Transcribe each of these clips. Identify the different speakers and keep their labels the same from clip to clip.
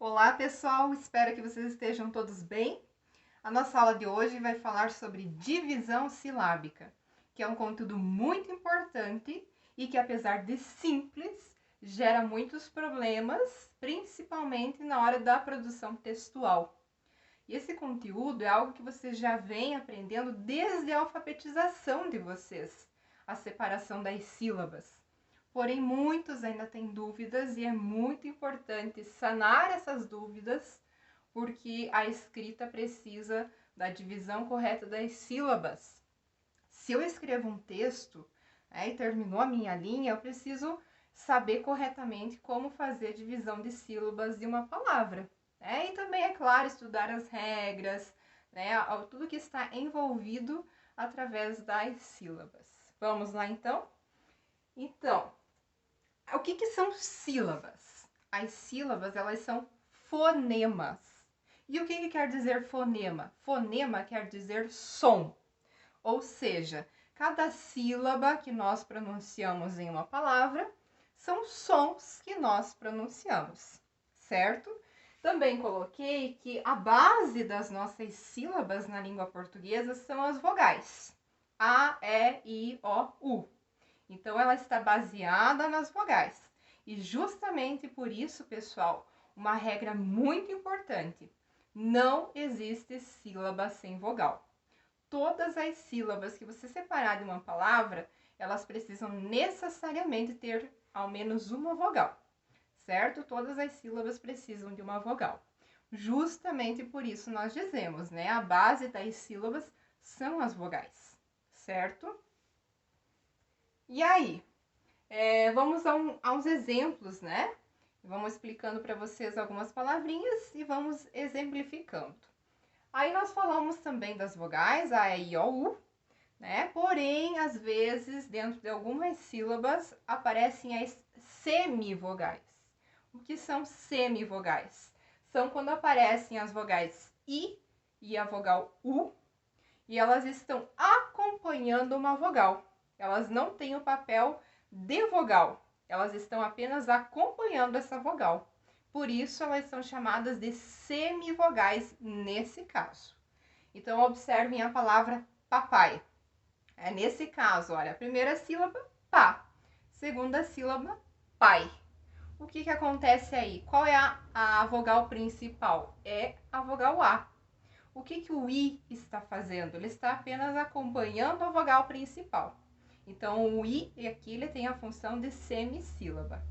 Speaker 1: Olá, pessoal! Espero que vocês estejam todos bem. A nossa aula de hoje vai falar sobre divisão silábica, que é um conteúdo muito importante e que, apesar de simples, gera muitos problemas, principalmente na hora da produção textual. E esse conteúdo é algo que vocês já vêm aprendendo desde a alfabetização de vocês, a separação das sílabas. Porém, muitos ainda têm dúvidas e é muito importante sanar essas dúvidas, porque a escrita precisa da divisão correta das sílabas. Se eu escrevo um texto, e terminou a minha linha, eu preciso saber corretamente como fazer a divisão de sílabas de uma palavra. E também, é claro, estudar as regras, tudo que está envolvido através das sílabas. Vamos lá, então? Então, o que são sílabas? As sílabas, elas são fonemas. E o que quer dizer fonema? Fonema quer dizer som. Ou seja, cada sílaba que nós pronunciamos em uma palavra são sons que nós pronunciamos, certo? Também coloquei que a base das nossas sílabas na língua portuguesa são as vogais. A, E, I, O, U. Então, ela está baseada nas vogais. E justamente por isso, pessoal, uma regra muito importante: não existe sílaba sem vogal. Todas as sílabas que você separar de uma palavra, elas precisam necessariamente ter ao menos uma vogal, certo? Todas as sílabas precisam de uma vogal. Justamente por isso nós dizemos, a base das sílabas são as vogais, certo? E aí, vamos aos exemplos, Vamos explicando para vocês algumas palavrinhas e vamos exemplificando. Aí nós falamos também das vogais, A, E, I, O, U, Porém, às vezes, dentro de algumas sílabas, aparecem as semivogais. O que são semivogais? São quando aparecem as vogais I e a vogal U, e elas estão acompanhando uma vogal. Elas não têm o papel de vogal, elas estão apenas acompanhando essa vogal. Por isso, elas são chamadas de semivogais nesse caso. Então, observem a palavra papai. Nesse caso, olha, a primeira sílaba, pá. Segunda sílaba, pai. O que acontece aí? Qual é a vogal principal? É a vogal A. O que o I está fazendo? Ele está apenas acompanhando a vogal principal. Então, o I aqui ele tem a função de semissílaba,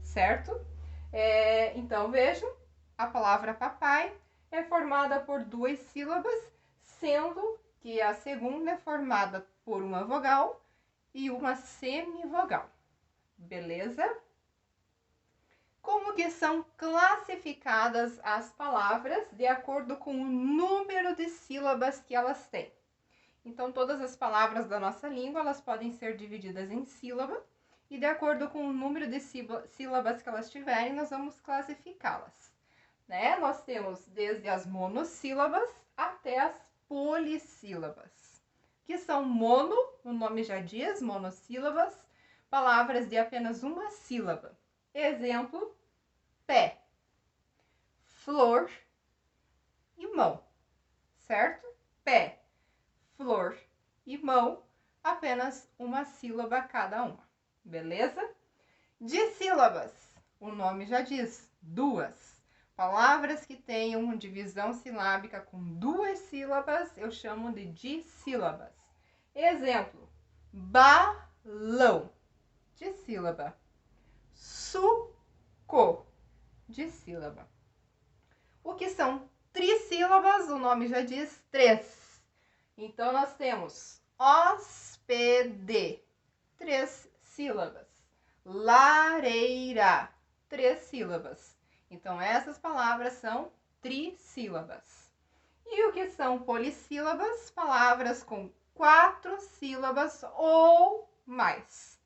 Speaker 1: certo? Então, vejam, a palavra papai é formada por duas sílabas, sendo que a segunda é formada por uma vogal e uma semivogal. Beleza? Como que são classificadas as palavras de acordo com o número de sílabas que elas têm? Então, todas as palavras da nossa língua, elas podem ser divididas em sílaba, e de acordo com o número de sílabas que elas tiverem, nós vamos classificá-las. Nós temos desde as monossílabas até as polissílabas, que são mono, o nome já diz, monossílabas, palavras de apenas uma sílaba. Exemplo, pé, flor e mão, certo? Pé, flor e mão, apenas uma sílaba cada uma, beleza? Dissílabas, o nome já diz, duas. Palavras que tenham divisão silábica com duas sílabas, eu chamo de dissílabas. Exemplo, balão, dissílaba. Suco, dissílaba. O que são trissílabas? O nome já diz, três. Então, nós temos hóspede, três sílabas. Lareira, três sílabas. Então, essas palavras são trissílabas. E o que são polissílabas? Palavras com 4 sílabas ou mais.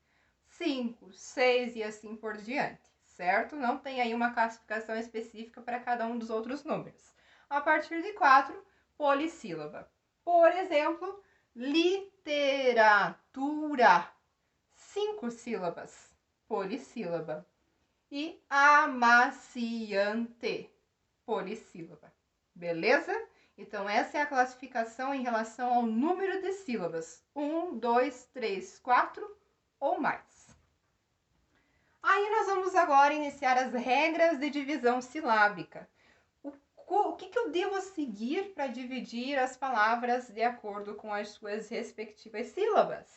Speaker 1: 5, 6 e assim por diante, certo? Não tem aí uma classificação específica para cada um dos outros números. A partir de 4, polissílaba. Por exemplo, literatura, 5 sílabas, polissílaba. E amaciante, polissílaba. Beleza? Então, essa é a classificação em relação ao número de sílabas. 1, 2, 3, 4 ou mais. Aí, nós vamos agora iniciar as regras de divisão silábica. O que eu devo seguir para dividir as palavras de acordo com as suas respectivas sílabas?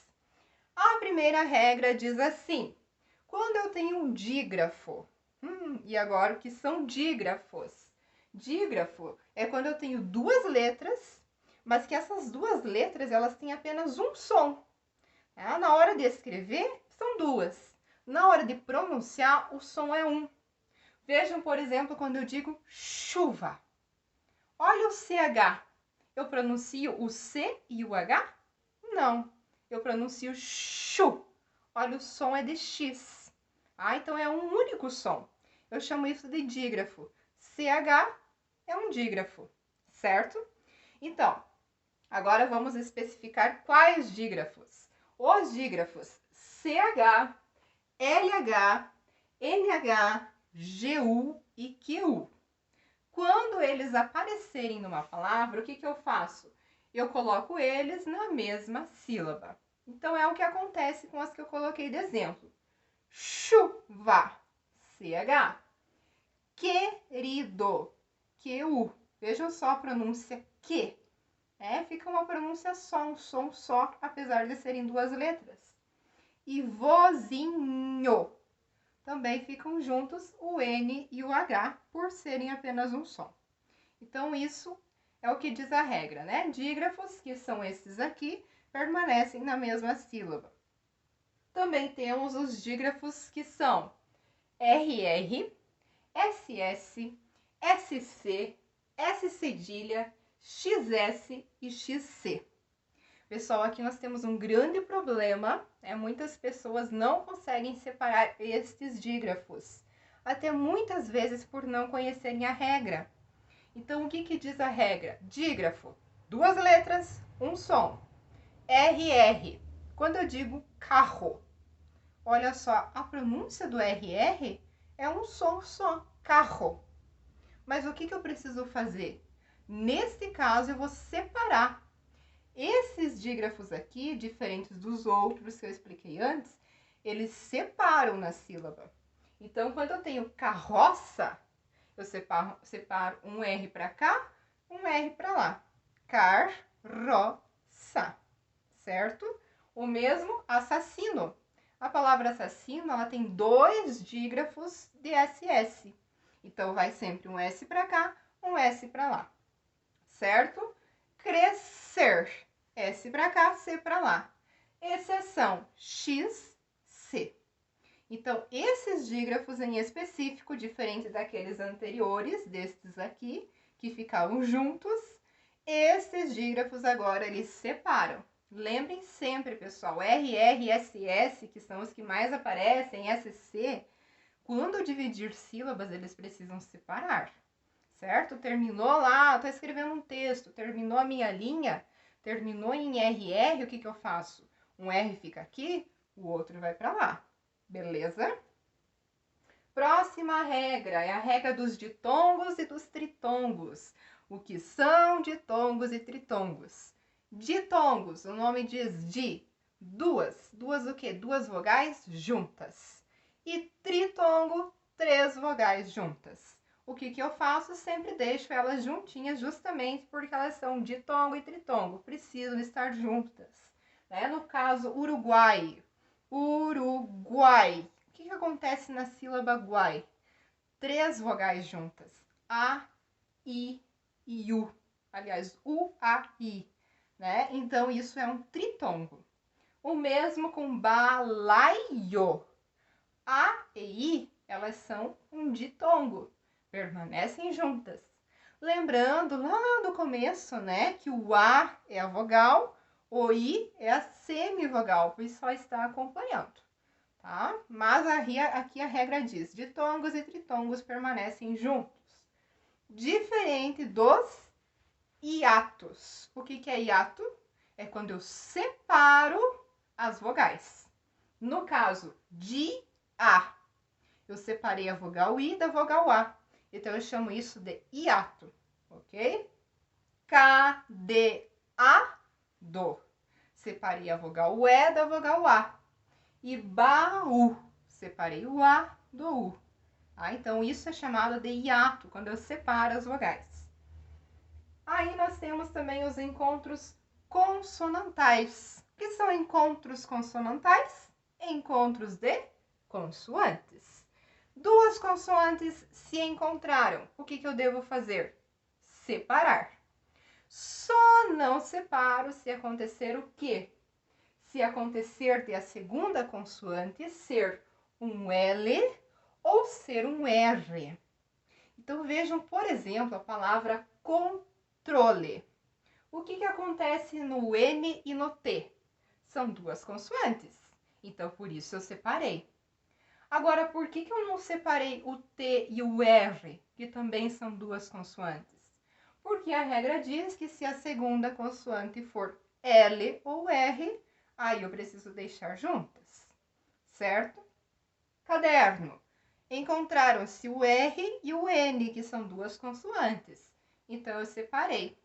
Speaker 1: A primeira regra diz assim: quando eu tenho um dígrafo, e agora o que são dígrafos? Dígrafo é quando eu tenho duas letras, mas que essas duas letras elas têm apenas um som. Na hora de escrever, são duas. Na hora de pronunciar, o som é um. Vejam, por exemplo, quando eu digo chuva. Olha o CH. Eu pronuncio o C e o H? Não. Eu pronuncio chu. Olha, o som é de X. Então é um único som. Eu chamo isso de dígrafo. CH é um dígrafo, certo? Então, agora vamos especificar quais dígrafos. Os dígrafos CH, LH, NH, GU e QU. Quando eles aparecerem numa palavra, o que eu faço? Eu coloco eles na mesma sílaba. Então, é o que acontece com as que eu coloquei de exemplo. Chuva, CH. Querido, QU. Vejam só a pronúncia que. Fica uma pronúncia só, um som só, apesar de serem duas letras. E vozinho. Também ficam juntos o N e o H, por serem apenas um som. Então, isso é o que diz a regra, né? Dígrafos, que são esses aqui, permanecem na mesma sílaba. Também temos os dígrafos que são RR, SS, SC, S cedilha, XS e XC. Pessoal, aqui nós temos um grande problema, muitas pessoas não conseguem separar estes dígrafos, até muitas vezes por não conhecerem a regra. Então, o que diz a regra? Dígrafo, duas letras, um som. RR, quando eu digo carro, olha só, a pronúncia do RR é um som só, carro. Mas o que eu preciso fazer? Nesse caso, eu vou separar. Esses dígrafos aqui, diferentes dos outros que eu expliquei antes, eles separam na sílaba. Então, quando eu tenho carroça, eu separo um R para cá, um R para lá. Carroça, certo? O mesmo assassino. A palavra assassino, ela tem dois dígrafos de SS. Então, vai sempre um S para cá, um S para lá, certo? Crescer, S para cá, C para lá. Exceção, X, C. Então, esses dígrafos em específico, diferente daqueles anteriores, destes aqui, que ficavam juntos, esses dígrafos agora eles separam. Lembrem sempre, pessoal, RR e SS, que são os que mais aparecem, SC, quando dividir sílabas, eles precisam separar, certo? Terminou lá, estou escrevendo um texto, terminou a minha linha, terminou em RR, o que eu faço? Um R fica aqui, o outro vai para lá, beleza? Próxima regra é a regra dos ditongos e dos tritongos. O que são ditongos e tritongos? Ditongos, o nome diz di, duas o quê? Duas vogais juntas. E tritongo, três vogais juntas. O que eu faço? Sempre deixo elas juntinhas, justamente porque elas são ditongo e tritongo, precisam estar juntas. No caso, Uruguai. Uruguai. O que acontece na sílaba guai? Três vogais juntas. A, I e U. Aliás, U, A, I. Então, isso é um tritongo. O mesmo com balaio. A e I, elas são um ditongo, permanecem juntas. Lembrando lá do começo, que o A é a vogal, o I é a semivogal, pois só está acompanhando, tá? Mas aqui a regra diz, ditongos e tritongos permanecem juntos. Diferente dos hiatos. O que é hiato? É quando eu separo as vogais. No caso de A, eu separei a vogal I da vogal A. Então, eu chamo isso de hiato, ok? Cadeado. Separei a vogal E da vogal A. E baú. Separei o A do U. Então, isso é chamado de hiato, quando eu separo as vogais. Aí, nós temos também os encontros consonantais. O que são encontros consonantais? Encontros de consoantes. Duas consoantes se encontraram. O que eu devo fazer? Separar. Só não separo se acontecer o quê? Se acontecer de a segunda consoante ser um L ou ser um R. Então, vejam, por exemplo, a palavra controle. O que acontece no N e no T? São duas consoantes. Então, por isso eu separei. Agora, por que eu não separei o T e o R, que também são duas consoantes? Porque a regra diz que se a segunda consoante for L ou R, aí eu preciso deixar juntas, certo? Caderno. Encontraram-se o R e o N, que são duas consoantes. Então, eu separei.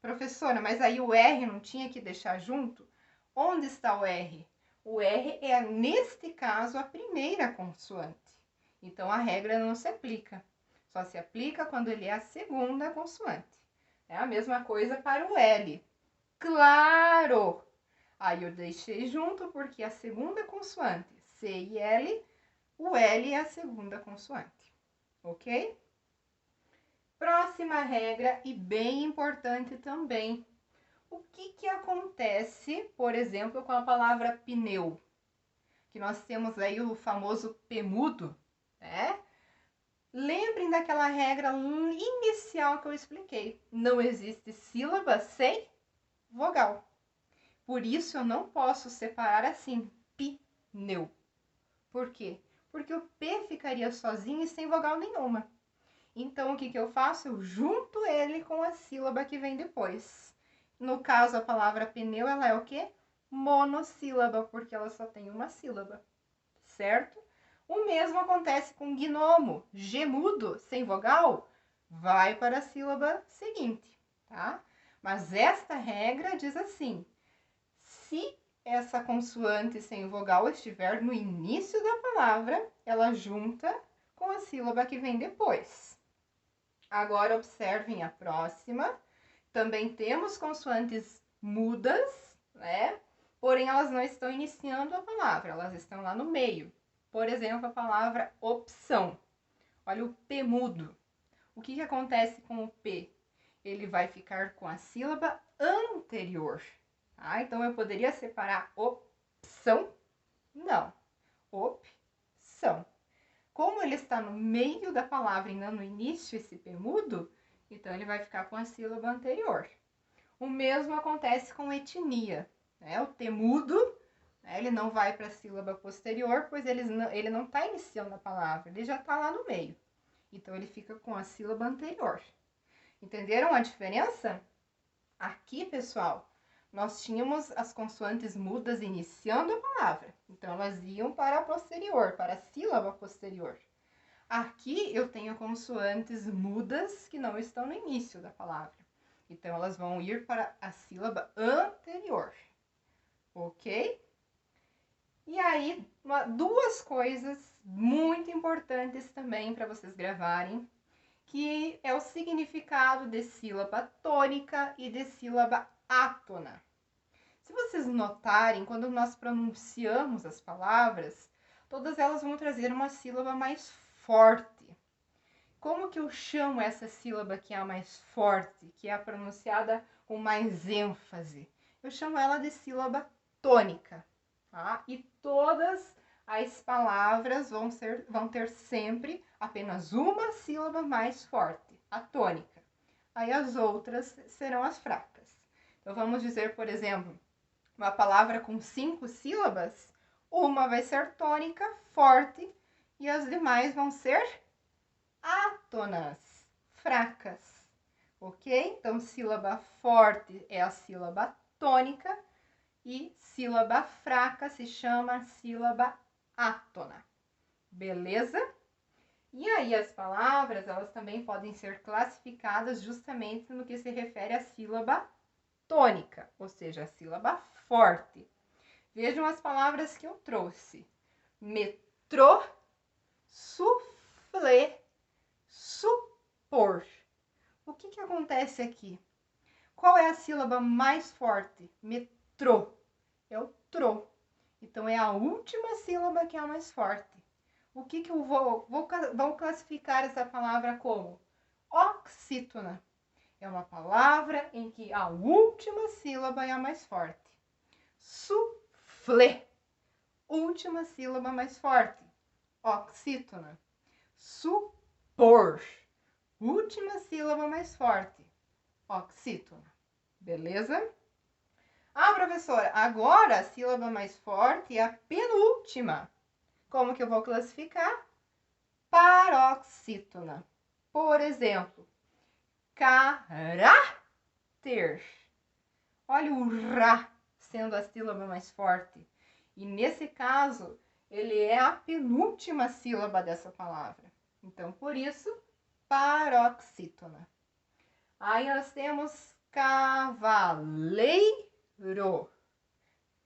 Speaker 1: Professora, mas aí o R não tinha que deixar junto? Onde está o R? O R é, neste caso, a primeira consoante. Então, a regra não se aplica. Só se aplica quando ele é a segunda consoante. É a mesma coisa para o L. Claro! Aí eu deixei junto porque a segunda consoante, C e L, o L é a segunda consoante. Ok? Próxima regra, e bem importante também. O que acontece, por exemplo, com a palavra pneu? Que nós temos aí o famoso P mudo, né? Lembrem daquela regra inicial que eu expliquei. Não existe sílaba sem vogal. Por isso, eu não posso separar assim, pneu. Por quê? Porque o P ficaria sozinho e sem vogal nenhuma. Então, o que eu faço? Eu junto ele com a sílaba que vem depois. No caso, a palavra pneu, ela é o quê? Monossílaba, porque ela só tem uma sílaba, certo? O mesmo acontece com gnomo. G mudo, sem vogal, vai para a sílaba seguinte, tá? Mas esta regra diz assim: se essa consoante sem vogal estiver no início da palavra, ela junta com a sílaba que vem depois. Agora, observem a próxima. Também temos consoantes mudas, né? Porém, elas não estão iniciando a palavra, elas estão lá no meio. Por exemplo, a palavra opção. Olha o P mudo. O que acontece com o P? Ele vai ficar com a sílaba anterior. Ah, então, eu poderia separar opção? Não. Opção. Como ele está no meio da palavra e não no início, esse P mudo, então ele vai ficar com a sílaba anterior. O mesmo acontece com etnia, né? O T mudo, né? Ele não vai para a sílaba posterior, pois ele não está iniciando a palavra, ele já está lá no meio. Então, ele fica com a sílaba anterior. Entenderam a diferença? Aqui, pessoal, nós tínhamos as consoantes mudas iniciando a palavra. Então, elas iam para a posterior, para a sílaba posterior. Aqui, eu tenho consoantes mudas que não estão no início da palavra. Então, elas vão ir para a sílaba anterior. Ok? E aí, duas coisas muito importantes também para vocês gravarem, que é o significado de sílaba tônica e de sílaba átona. Se vocês notarem, quando nós pronunciamos as palavras, todas elas vão trazer uma sílaba mais forte. Como que eu chamo essa sílaba que é a mais forte, que é a pronunciada com mais ênfase? Eu chamo ela de sílaba tônica, tá? E todas as palavras vão ter sempre apenas uma sílaba mais forte, a tônica. Aí as outras serão as fracas. Então, vamos dizer, por exemplo, uma palavra com 5 sílabas, uma vai ser tônica, forte, e as demais vão ser átonas, fracas, ok? Então, sílaba forte é a sílaba tônica e sílaba fraca se chama sílaba átona, beleza? E aí as palavras, elas também podem ser classificadas justamente no que se refere à sílaba tônica, ou seja, a sílaba forte. Vejam as palavras que eu trouxe. Metrô, soufflé, supor. O que acontece aqui? Qual é a sílaba mais forte? Metrô. É o trô. Então, é a última sílaba que é a mais forte. O que eu vou classificar essa palavra como? Oxítona. É uma palavra em que a última sílaba é a mais forte. Soufflé. Última sílaba mais forte. Oxítona. Supor. Última sílaba mais forte. Oxítona. Beleza? Ah, professora, agora a sílaba mais forte é a penúltima. Como que eu vou classificar? Paroxítona. Por exemplo, caráter. Olha o rá sendo a sílaba mais forte. E nesse caso, ele é a penúltima sílaba dessa palavra. Então, por isso, paroxítona. Aí nós temos cavaleiro.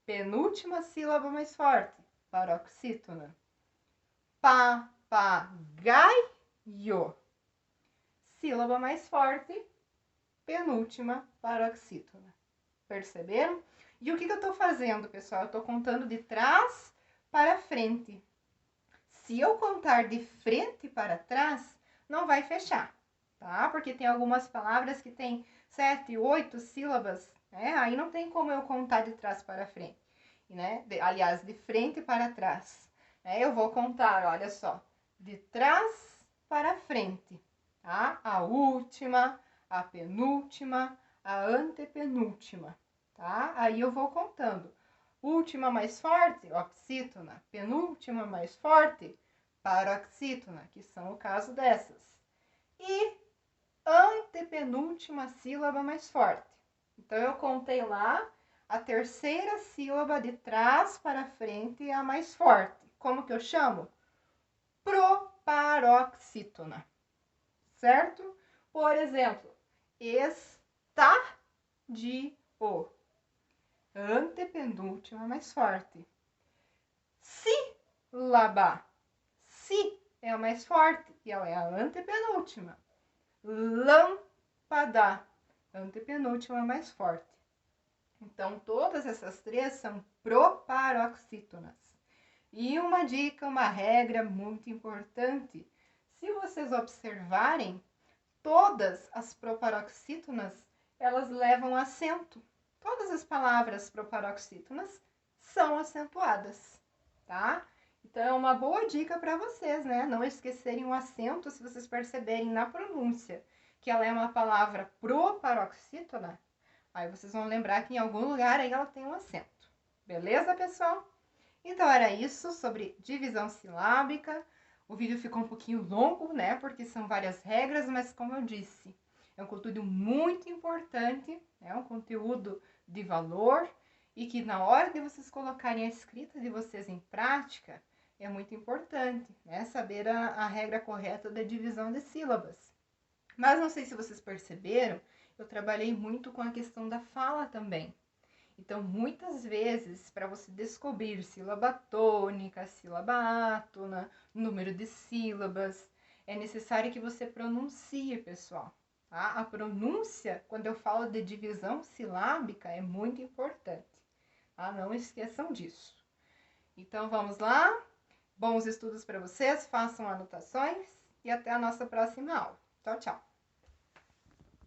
Speaker 1: Penúltima sílaba mais forte, paroxítona. Papagaio. Sílaba mais forte, penúltima, paroxítona. Perceberam? E o que eu estou fazendo, pessoal? Eu estou contando de trás para frente. Se eu contar de frente para trás, não vai fechar, tá? Porque tem algumas palavras que tem 7, 8 sílabas, né? Aí não tem como eu contar de trás para frente, né? Aliás, de frente para trás. Né? Eu vou contar, olha só, de trás para frente, tá? A última, a penúltima, a antepenúltima, tá? Aí eu vou contando. Última mais forte, oxítona. Penúltima mais forte, paroxítona, que são o caso dessas. E antepenúltima sílaba mais forte. Então, eu contei lá a terceira sílaba de trás para frente é a mais forte. Como que eu chamo? Proparoxítona. Certo? Por exemplo, estadio. Antepenúltima mais forte. Sílaba. Si é a mais forte e ela é a antepenúltima. Lâmpada. Antepenúltima mais forte. Então, todas essas três são proparoxítonas. E uma dica, uma regra muito importante. Se vocês observarem, todas as proparoxítonas, elas levam acento. Todas as palavras proparoxítonas são acentuadas, tá? Então, é uma boa dica para vocês, né? Não esquecerem o acento, se vocês perceberem na pronúncia que ela é uma palavra proparoxítona, aí vocês vão lembrar que em algum lugar aí ela tem um acento. Beleza, pessoal? Então, era isso sobre divisão silábica. O vídeo ficou um pouquinho longo, né? Porque são várias regras, mas como eu disse, é um conteúdo muito importante, é um conteúdo de valor e que na hora de vocês colocarem a escrita de vocês em prática, é muito importante, né? Saber a regra correta da divisão de sílabas. Mas não sei se vocês perceberam, eu trabalhei muito com a questão da fala também. Então, muitas vezes, para você descobrir sílaba tônica, sílaba átona, número de sílabas, é necessário que você pronuncie, pessoal. Tá? A pronúncia, quando eu falo de divisão silábica, é muito importante. Tá? Não esqueçam disso. Então, vamos lá. Bons estudos para vocês, façam anotações e até a nossa próxima aula. Tchau, tchau!